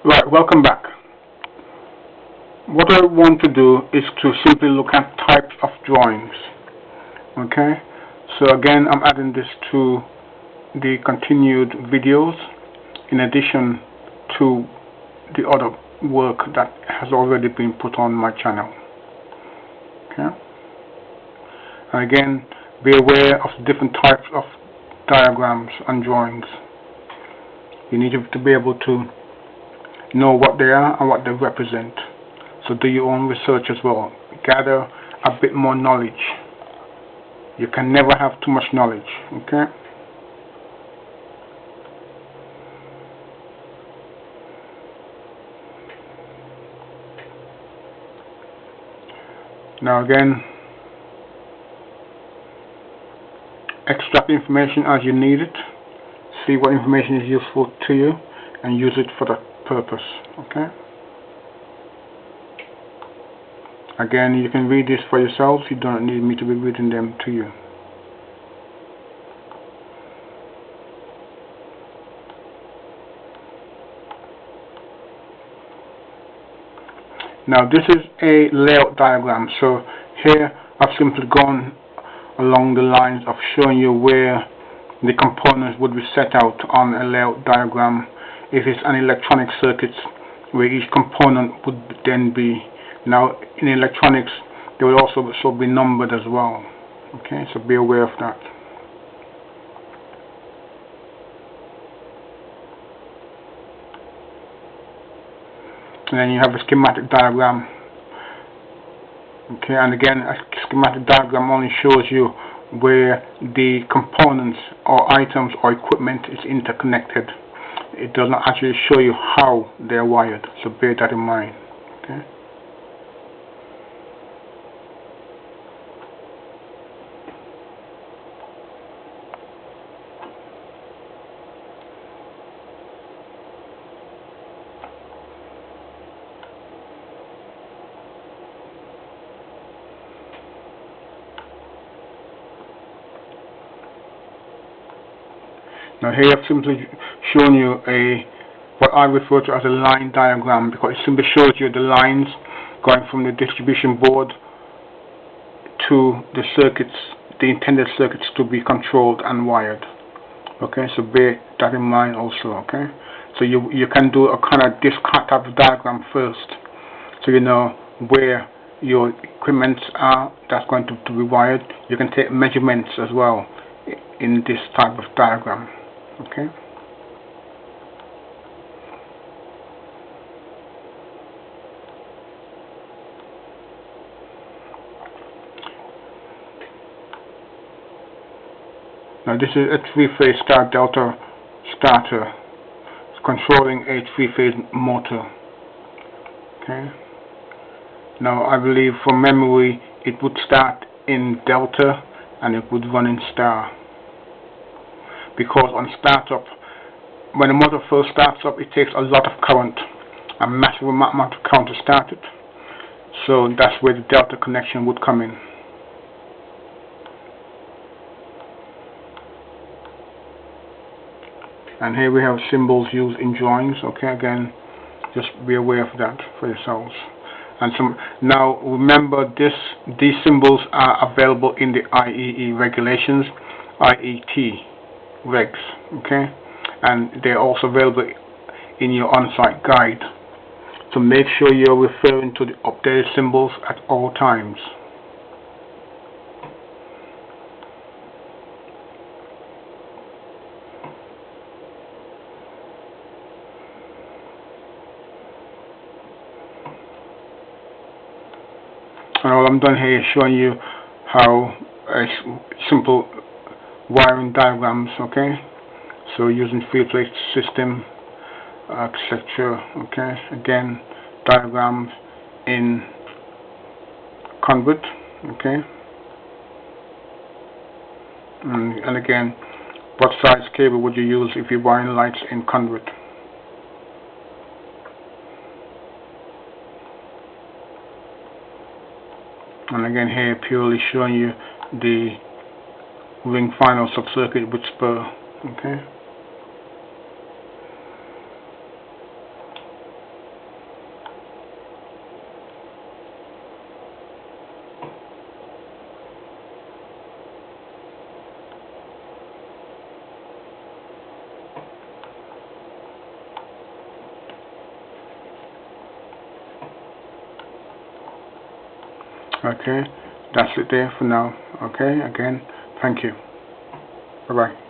Right, welcome back. What I want to do is to simply look at types of drawings. Okay, so again I'm adding this to the continued videos in addition to the other work that has already been put on my channel. Okay, and again be aware of different types of diagrams and drawings. You need to be able to know what they are and what they represent. So do your own research as well. Gather a bit more knowledge. You can never have too much knowledge. Okay? Now again, extract information as you need it. See what information is useful to you and use it for that purpose. Okay? Again, you can read this for yourselves. You don't need me to be reading them to you. Now this is a layout diagram. So here I've simply gone along the lines of showing you where the components would be set out on a layout diagram. If it's an electronic circuit, where each component would then be. Now in electronics they will also be numbered as well. Okay, so be aware of that. And then you have a schematic diagram. Okay, and again a schematic diagram only shows you where the components or items or equipment is interconnected. It does not actually show you how they're wired, so bear that in mind. Okay. Now here I've simply shown you what I refer to as a line diagram, because it simply shows you the lines going from the distribution board to the circuits, the intended circuits to be controlled and wired. Okay, so bear that in mind also. Okay, so you can do a kind of this type of diagram first, so you know where your equipment are that's going to be wired. You can take measurements as well in this type of diagram. Okay. Now this is a three-phase star delta starter. It's controlling a three-phase motor. Okay. Now I believe from memory it would start in delta and it would run in star. Because on startup, when the motor first starts up, it takes a lot of current, a massive amount of current to start it. So that's where the delta connection would come in. And here we have symbols used in drawings. Okay, again, just be aware of that for yourselves. And now remember, these symbols are available in the IEE regulations, IET regs, okay, and they're also available in your on-site guide. So make sure you're referring to the updated symbols at all times. And all I'm done here is showing you how a simple wiring diagrams, okay, so using field plate system architecture, okay, again diagrams in conduit, okay, and again what size cable would you use if you're wiring lights in conduit. And again here purely showing you the ring final subcircuit with spur. Okay. Okay, that's it there for now. Okay, again, thank you. Bye bye.